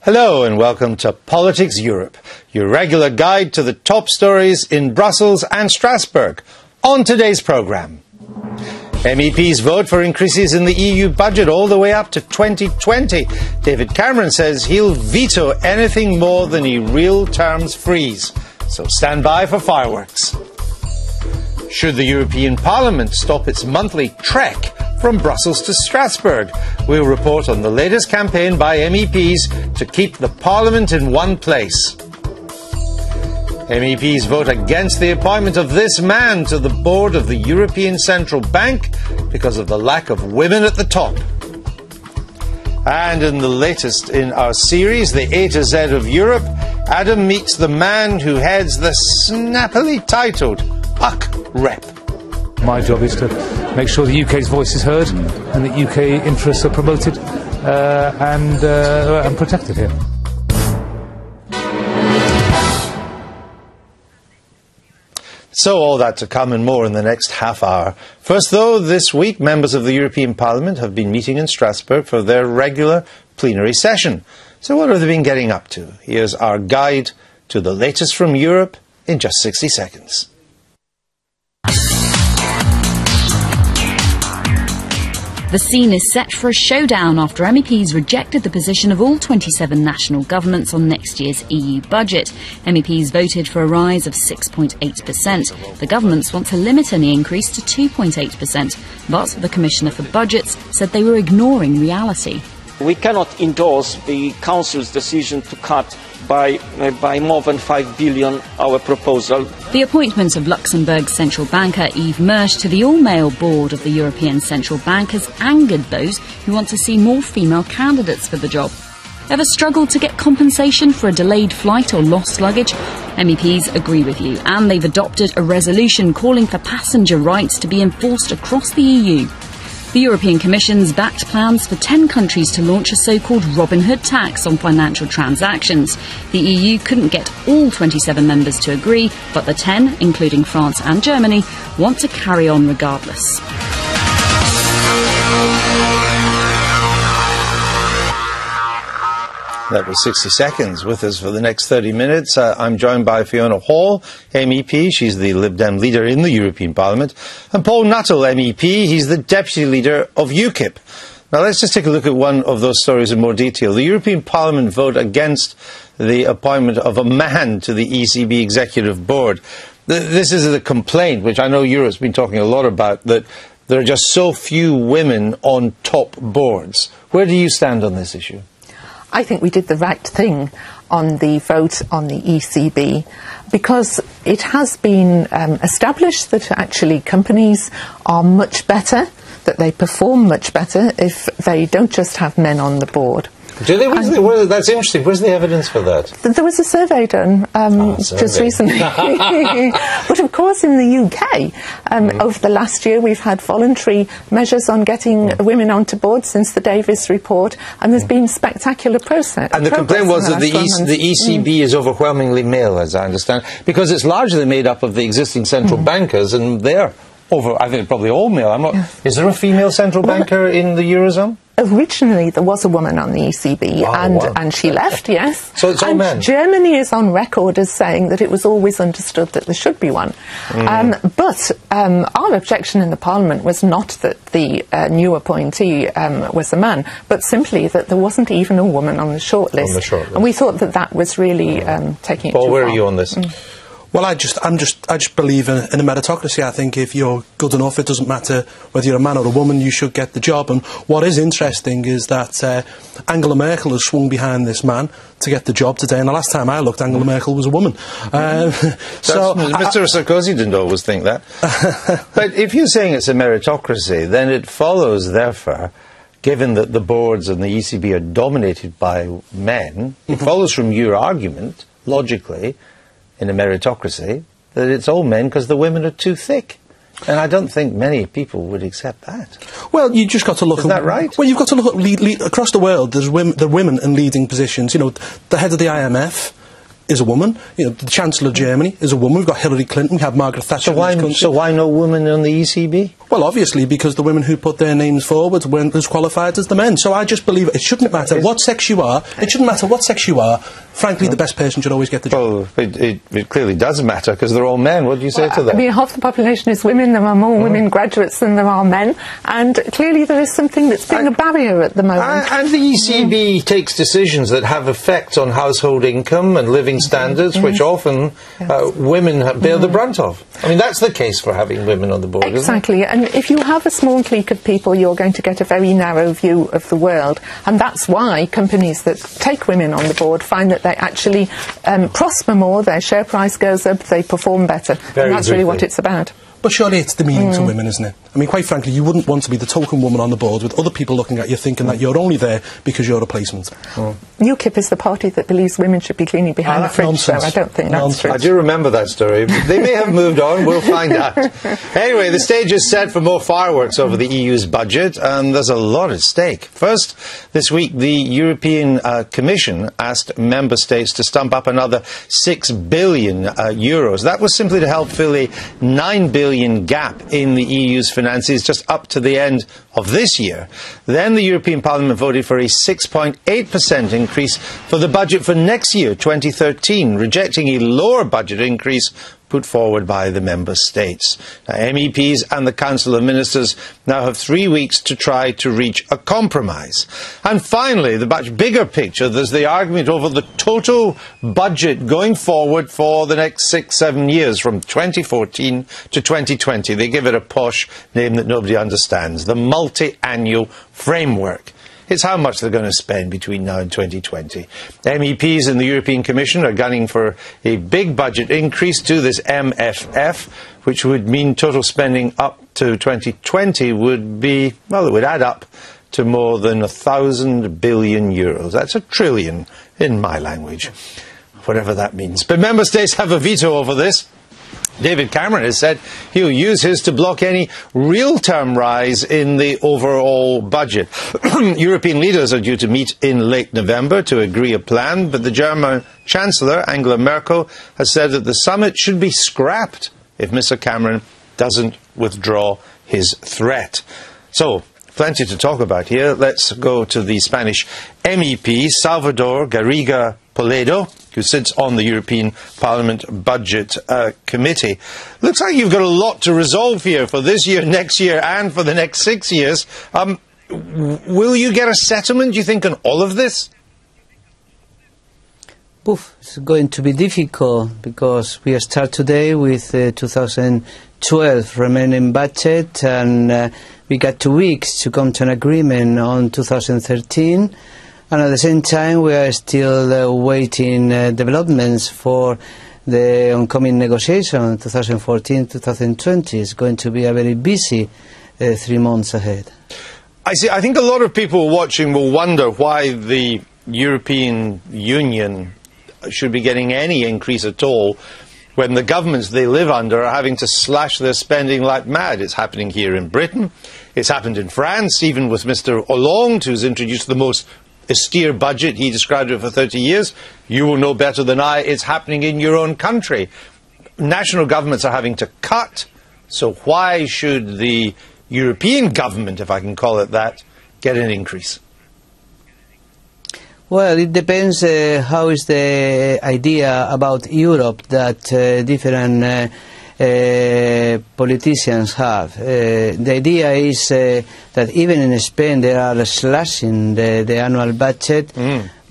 Hello and welcome to Politics Europe, your regular guide to the top stories in Brussels and Strasbourg. On today's programme, MEPs vote for increases in the EU budget all the way up to 2020. David Cameron says he'll veto anything more than a real terms freeze. So stand by for fireworks. Should the European Parliament stop its monthly trek from Brussels to Strasbourg? We'll report on the latest campaign by MEPs to keep the Parliament in one place. MEPs vote against the appointment of this man to the board of the European Central Bank because of the lack of women at the top. And in the latest in our series, the A to Z of Europe, Adam meets the man who heads the snappily titled UKIP. My job is to make sure the UK's voice is heard and that UK interests are promoted and protected here. So all that to come and more in the next half hour. First though, this week members of the European Parliament have been meeting in Strasbourg for their regular plenary session. So what have they been getting up to? Here's our guide to the latest from Europe in just 60 seconds. The scene is set for a showdown after MEPs rejected the position of all 27 national governments on next year's EU budget. MEPs voted for a rise of 6.8%. The governments want to limit any increase to 2.8%, but the Commissioner for Budgets said they were ignoring reality. We cannot endorse the Council's decision to cut by more than 5 billion our proposal. The appointment of Luxembourg's central banker Yves Mersch to the all-male board of the European Central Bank has angered those who want to see more female candidates for the job. Ever struggled to get compensation for a delayed flight or lost luggage? MEPs agree with you, and they've adopted a resolution calling for passenger rights to be enforced across the EU. The European Commission's backed plans for 10 countries to launch a so-called Robin Hood tax on financial transactions. The EU couldn't get all 27 members to agree, but the 10, including France and Germany, want to carry on regardless. That was 60 seconds. With us for the next 30 minutes, I'm joined by Fiona Hall, MEP. She's the Lib Dem leader in the European Parliament. And Paul Nuttall, MEP. He's the deputy leader of UKIP. Now, let's just take a look at one of those stories in more detail. The European Parliament vote against the appointment of a man to the ECB Executive Board. This is a complaint, which I know Europe's been talking a lot about, that there are just so few women on top boards. Where do you stand on this issue? I think we did the right thing on the vote on the ECB because it has been established that actually companies are much better, that they perform much better if they don't just have men on the board. Do they? That's interesting. Where's the evidence for that? There was a survey done just recently. But of course in the UK, over the last year we've had voluntary measures on getting women onto board since the Davis report, and there's been spectacular progress. And the complaint was that the ECB is overwhelmingly male, as I understand, because it's largely made up of the existing central bankers, and they're I think probably all male. Is there a female central banker in the Eurozone? Originally, there was a woman on the ECB, and she left, yes. So it's all men. Germany is on record as saying that it was always understood that there should be one. But our objection in the Parliament was not that the new appointee was a man, but simply that there wasn't even a woman on the shortlist. And we thought that that was really taking it too far. Paul, where are you on this? Well, I just believe in a meritocracy. I think if you're good enough, it doesn't matter whether you're a man or a woman, you should get the job. And what is interesting is that Angela Merkel has swung behind this man to get the job today. And the last time I looked, Angela Merkel was a woman. So Mr. Sarkozy didn't always think that. But if you're saying it's a meritocracy, then it follows, therefore, given that the boards and the ECB are dominated by men, it follows from your argument, logically, in a meritocracy, that it's all men because the women are too thick. And I don't think many people would accept that. Well, you just got to look at... Is that right? Well, you've got to look at across the world, there are women in leading positions. You know, the head of the IMF is a woman. You know, the Chancellor of Germany is a woman. We've got Hillary Clinton, we have Margaret Thatcher. So why no woman on the ECB? Well, obviously, because the women who put their names forward weren't as qualified as the men. So I just believe it shouldn't matter what sex you are. It shouldn't matter what sex you are. Frankly, the best person should always get the job. Well, it clearly does matter, because they're all men. What do you say to that? I mean, half the population is women. There are more women graduates than there are men. And clearly there is something that's being a barrier at the moment. And the ECB takes decisions that have effect on household income and living standards, which often women bear the brunt of. I mean, that's the case for having women on the board, Exactly. isn't it? And if you have a small clique of people, you're going to get a very narrow view of the world. And that's why companies that take women on the board find that they actually prosper more, their share price goes up, they perform better. And that's really what it's about. But surely it's demeaning to women, isn't it? I mean, quite frankly, you wouldn't want to be the token woman on the board with other people looking at you thinking that you're only there because you're a replacement. UKIP is the party that believes women should be cleaning behind the fridge, nonsense. so I don't think that's true. I do remember that story. They may have moved on, we'll find out. Anyway, the stage is set for more fireworks over the EU's budget, and there's a lot at stake. First, this week, the European Commission asked member states to stump up another €6 billion. That was simply to help fill a €9 billion gap in the EU's finances just up to the end of this year. Then the European Parliament voted for a 6.8% increase for the budget for next year, 2013, rejecting a lower budget increase put forward by the member states. Now, MEPs and the Council of Ministers now have 3 weeks to try to reach a compromise. And finally, the much bigger picture, there's the argument over the total budget going forward for the next 6-7 years, from 2014 to 2020. They give it a posh name that nobody understands, the multi-annual framework. It's how much they're going to spend between now and 2020. MEPs in the European Commission are gunning for a big budget increase to this MFF, which would mean total spending up to 2020 would be, well, it would add up to more than €1,000 billion. That's a trillion in my language, whatever that means. But member states have a veto over this. David Cameron has said he'll use his to block any real-term rise in the overall budget. European leaders are due to meet in late November to agree a plan, but the German Chancellor, Angela Merkel, has said that the summit should be scrapped if Mr. Cameron doesn't withdraw his threat. So, plenty to talk about here. Let's go to the Spanish MEP, Salvador Garriga Polledo, who sits on the European Parliament Budget Committee. Looks like you've got a lot to resolve here for this year, next year, and for the next 6 years. Will you get a settlement, do you think, on all of this? It's going to be difficult because we start today with 2012 remaining budget, and we got 2 weeks to come to an agreement on 2013. And at the same time, we are still waiting developments for the oncoming negotiation, 2014-2020. It's going to be a very busy 3 months ahead. I see. I think a lot of people watching will wonder why the European Union should be getting any increase at all when the governments they live under are having to slash their spending like mad. It's happening here in Britain. It's happened in France, even with Mr. Hollande, who's introduced the most austere budget. He described it for 30 years. You will know better than I. It's happening in your own country. National governments are having to cut. So why should the European government, if I can call it that, get an increase? Well, it depends how is the idea about Europe that different politicians have. The idea is that even in Spain they are slashing the annual budget,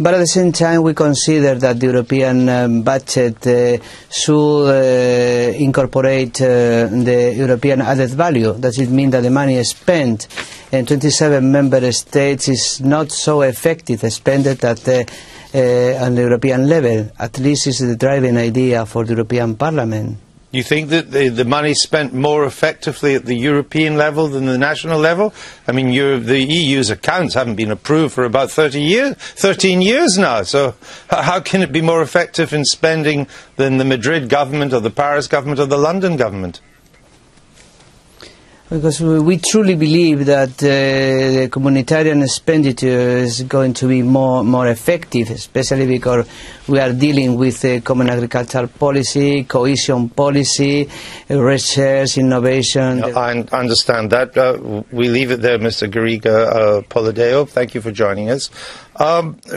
but at the same time we consider that the European budget should incorporate the European added value. Does it mean that the money is spent in 27 member states is not so effective spent at on the European level? At least is the driving idea for the European Parliament. You think that the money is spent more effectively at the European level than the national level? I mean, the EU's accounts haven't been approved for about 13 years now. So how can it be more effective in spending than the Madrid government or the Paris government or the London government? Because we truly believe that the communitarian expenditure is going to be more effective, especially because we are dealing with common agricultural policy, cohesion policy, research, innovation. I understand that. We leave it there, Mr. Garriga Polideo. Thank you for joining us.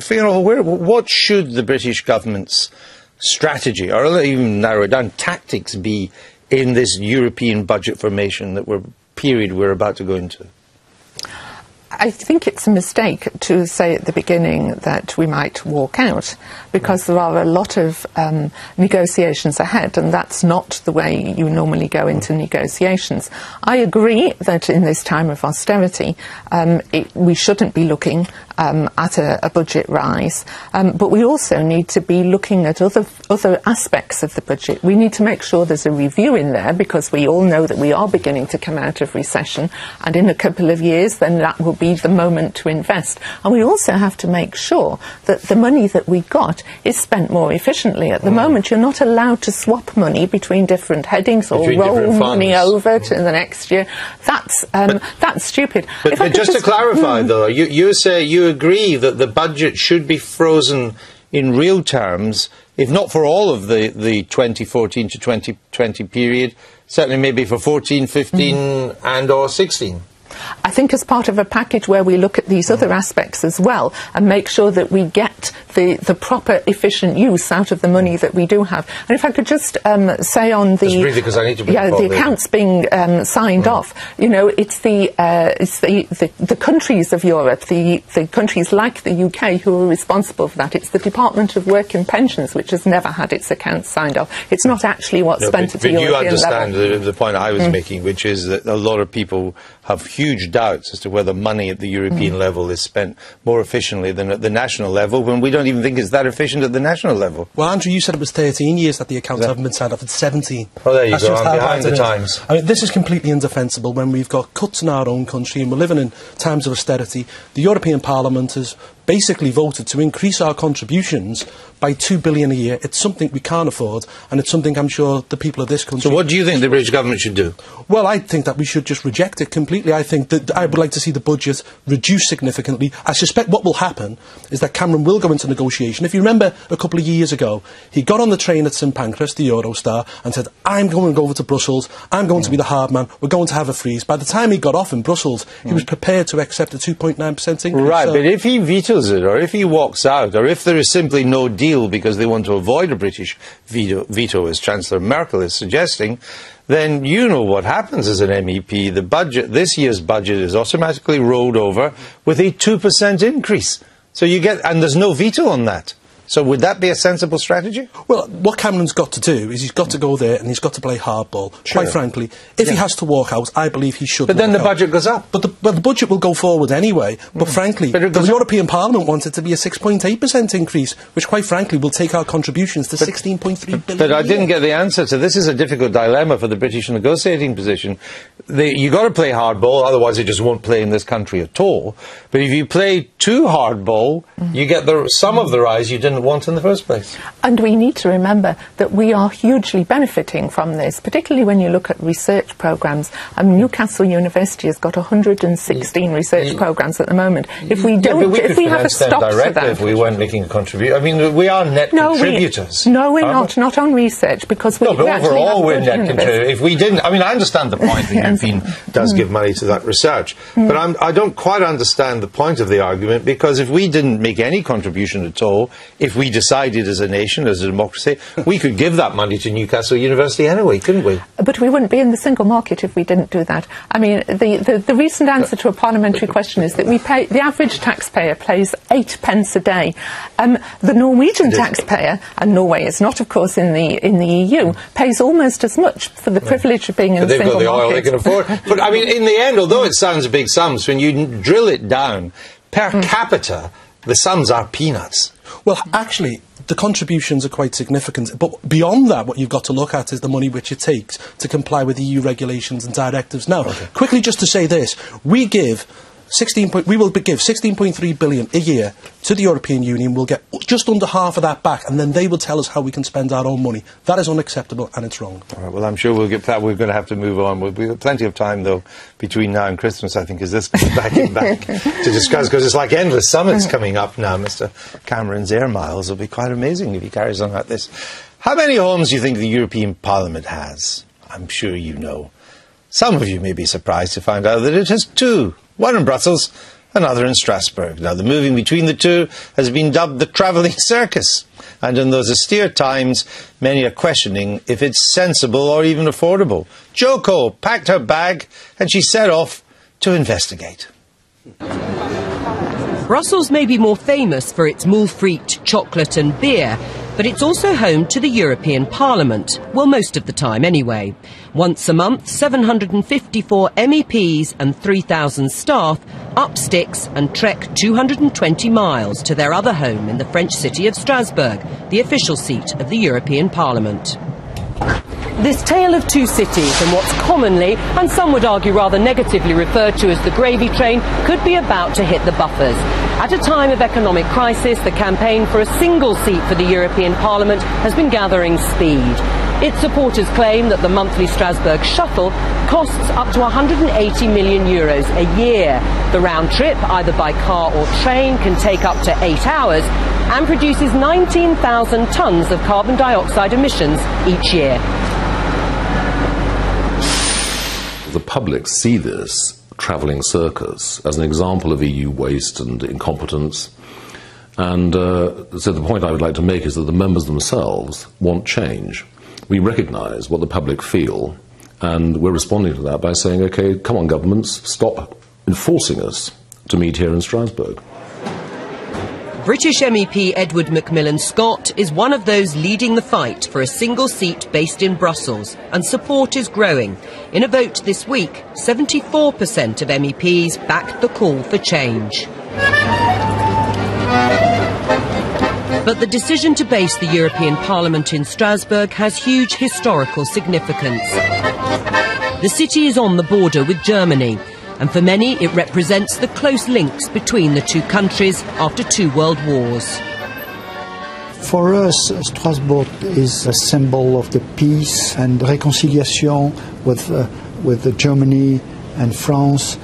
Fiona, what should the British government's strategy, or even narrow it down, tactics be in this European budget formation period we're about to go into? I think it's a mistake to say at the beginning that we might walk out, because there are a lot of negotiations ahead, and that's not the way you normally go into negotiations. I agree that in this time of austerity we shouldn't be looking at a budget rise, but we also need to be looking at other aspects of the budget. We need to make sure there's a review in there, because we all know that we are beginning to come out of recession, and in a couple of years then that will be the moment to invest. And we also have to make sure that the money that we got is spent more efficiently. At the moment you're not allowed to swap money between different headings or roll money over to the next year. That's stupid. But just to clarify though, you say you agree that the budget should be frozen in real terms, if not for all of the 2014 to 2020 period, certainly maybe for 14, 15 and or 16. I think as part of a package where we look at these other aspects as well and make sure that we get the proper efficient use out of the money that we do have. And if I could just say on the accounts being signed off, you know, it's the countries of Europe, the countries like the UK who are responsible for that. It's the Department of Work and Pensions which has never had its accounts signed off. It's not actually what's spent at the European level. But you understand the point I was making, which is that a lot of people have huge doubts as to whether money at the European level is spent more efficiently than at the national level, when we don't even think it's that efficient at the national level. Well, Andrew, you said it was 13 years that the accounts haven't been signed off. It's 17. Oh, there you go. I'm behind the times. I mean, this is completely indefensible when we've got cuts in our own country and we're living in times of austerity. The European Parliament has basically voted to increase our contributions by $2 billion a year. It's something we can't afford, and it's something I'm sure the people of this country... So what do you think the British government should do? Well, I think that we should just reject it completely. I think that I would like to see the budget reduced significantly. I suspect what will happen is that Cameron will go into negotiation. If you remember a couple of years ago, he got on the train at St Pancras, the Eurostar, and said, I'm going to go over to Brussels, I'm going to be the hard man, we're going to have a freeze. By the time he got off in Brussels, he was prepared to accept a 2.9% increase. Right, but if he vetoes it, or if he walks out, or if there is simply no deal because they want to avoid a British veto, as Chancellor Merkel is suggesting, then you know what happens as an MEP. The budget, this year's budget, is automatically rolled over with a 2% increase. So you get, and there's no veto on that. So would that be a sensible strategy? Well, what Cameron's got to do is he's got to go there and he's got to play hardball. Sure. Quite frankly, if he has to walk out, I believe he should. But then the budget goes up. But the budget will go forward anyway. But frankly, the European Parliament wants it to be a 6.8% increase, which quite frankly will take our contributions to 16.3 billion. But I didn't get the answer to this. Is a difficult dilemma for the British negotiating position. You got to play hardball, otherwise it just won't play in this country at all. But if you play too hardball, you get some of the rise you didn't want in the first place. And we need to remember that we are hugely benefiting from this, particularly when you look at research programmes. Newcastle University has got 116 research programmes at the moment. If we don't, if we have a stop for that, if we weren't making a contribution, I mean, we are net contributors. No, we're not on research, because we but overall we're net contributors. If we didn't, I mean, I understand the point. The European does give money to that research, but I don't quite understand the point of the argument, because if we didn't make any contribution at all, if we decided as a nation, as a democracy, we could give that money to Newcastle University anyway, couldn't we? But we wouldn't be in the single market if we didn't do that. I mean, the recent answer to a parliamentary question is that the average taxpayer pays 8 pence a day. The Norwegian taxpayer, and Norway is not, of course, in the EU, pays almost as much for the privilege of being in the single market. They've got the oil they can afford. But I mean, in the end, although it sounds big sums, when you drill it down per capita, the sums are peanuts. Well, actually, the contributions are quite significant. But beyond that, what you've got to look at is the money which it takes to comply with EU regulations and directives. Now, quickly just to say this, we give we will give 16.3 billion a year to the European Union. We'll get just under half of that back, and then they will tell us how we can spend our own money. That is unacceptable, and it's wrong. All right, well, I'm sure we'll get that. We're going to have to move on. We've got plenty of time, though, between now and Christmas, I think, as this comes back to discuss, because it's like endless summits coming up now. Mr. Cameron's air miles will be quite amazing if he carries on like this. How many homes do you think the European Parliament has? I'm sure you know. Some of you may be surprised to find out that it has two. One in Brussels, another in Strasbourg. Now, the moving between the two has been dubbed the travelling circus. And in those austere times, many are questioning if it's sensible or even affordable. Joko packed her bag and she set off to investigate. Brussels may be more famous for its moules frites, chocolate and beer, but it's also home to the European Parliament. Well, most of the time anyway. Once a month, 754 MEPs and 3,000 staff up sticks and trek 220 miles to their other home in the French city of Strasbourg, the official seat of the European Parliament. This tale of two cities and what's commonly, and some would argue rather negatively, referred to as the gravy train could be about to hit the buffers. At a time of economic crisis, the campaign for a single seat for the European Parliament has been gathering speed. Its supporters claim that the monthly Strasbourg shuttle costs up to 180 million euros a year. The round trip, either by car or train, can take up to 8 hours and produces 19,000 tonnes of carbon dioxide emissions each year. The public see this travelling circus as an example of EU waste and incompetence. And so the point I would like to make is that the members themselves want change. We recognise what the public feel, and we're responding to that by saying, OK, come on, governments, stop enforcing us to meet here in Strasbourg. British MEP Edward Macmillan Scott is one of those leading the fight for a single seat based in Brussels, and support is growing. In a vote this week, 74% of MEPs backed the call for change. But the decision to base the European Parliament in Strasbourg has huge historical significance. The city is on the border with Germany, and for many it represents the close links between the two countries after 2 world wars. For us, Strasbourg is a symbol of the peace and reconciliation with Germany and France.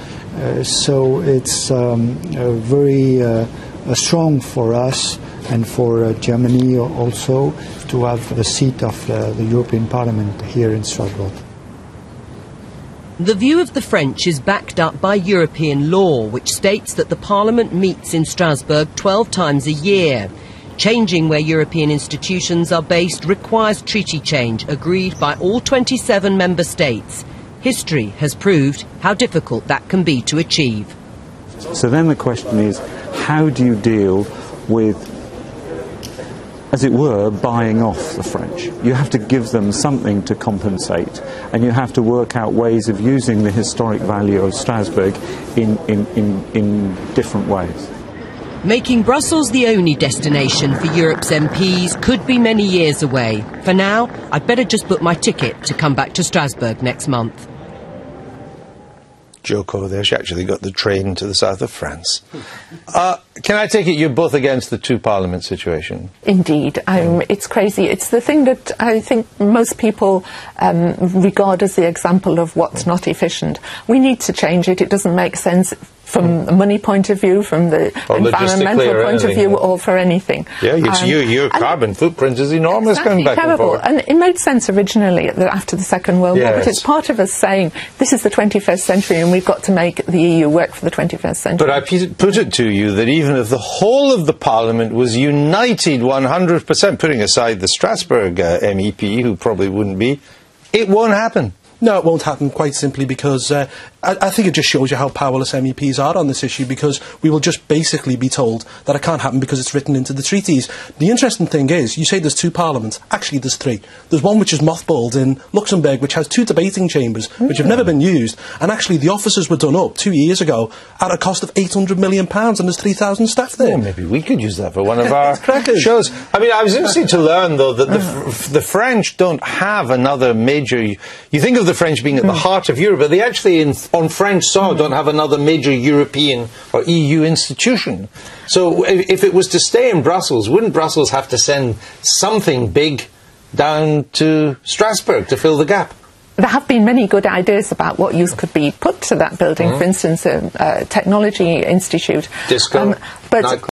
So it's very strong for us and for Germany also to have the seat of the European Parliament here in Strasbourg. The view of the French is backed up by European law, which states that the Parliament meets in Strasbourg 12 times a year. Changing where European institutions are based requires treaty change agreed by all 27 member states. History has proved how difficult that can be to achieve. So then the question is, how do you deal with, as it were, buying off the French? You have to give them something to compensate, and you have to work out ways of using the historic value of Strasbourg in different ways. Making Brussels the only destination for Europe's MPs could be many years away. For now, I'd better just book my ticket to come back to Strasbourg next month. Joko there, she actually got the train to the south of France. Can I take it you're both against the two-parliament situation? Indeed. It's crazy. It's the thing that I think most people regard as the example of what's not efficient. We need to change it. It doesn't make sense from a money point of view, from the environmental point of view, or for anything. Yeah, your carbon footprint is enormous, exactly, going back terrible. and forth. And it made sense originally after the Second World War, but it's part of us saying this is the 21st century and we've got to make the EU work for the 21st century. But I put it to you that even if the whole of the Parliament was united 100%, putting aside the Strasbourg MEP, who probably wouldn't be, it won't happen. No, it won't happen, quite simply because I think it just shows you how powerless MEPs are on this issue, because we will just basically be told that it can't happen because it's written into the treaties. The interesting thing is, you say there's two parliaments. Actually, there's three. There's one which is mothballed in Luxembourg, which has 2 debating chambers, which have never been used. And actually, the offices were done up 2 years ago at a cost of £800 million, and there's 3,000 staff there. Well, maybe we could use that for one of our shows. I mean, I was interested to learn, though, that the French don't have another major... You think of the French being at the heart of Europe, but they actually, in on French soil don't have another major European or EU institution. So if it was to stay in Brussels, wouldn't Brussels have to send something big down to Strasbourg to fill the gap? There have been many good ideas about what use could be put to that building, for instance, a technology institute. Disco, but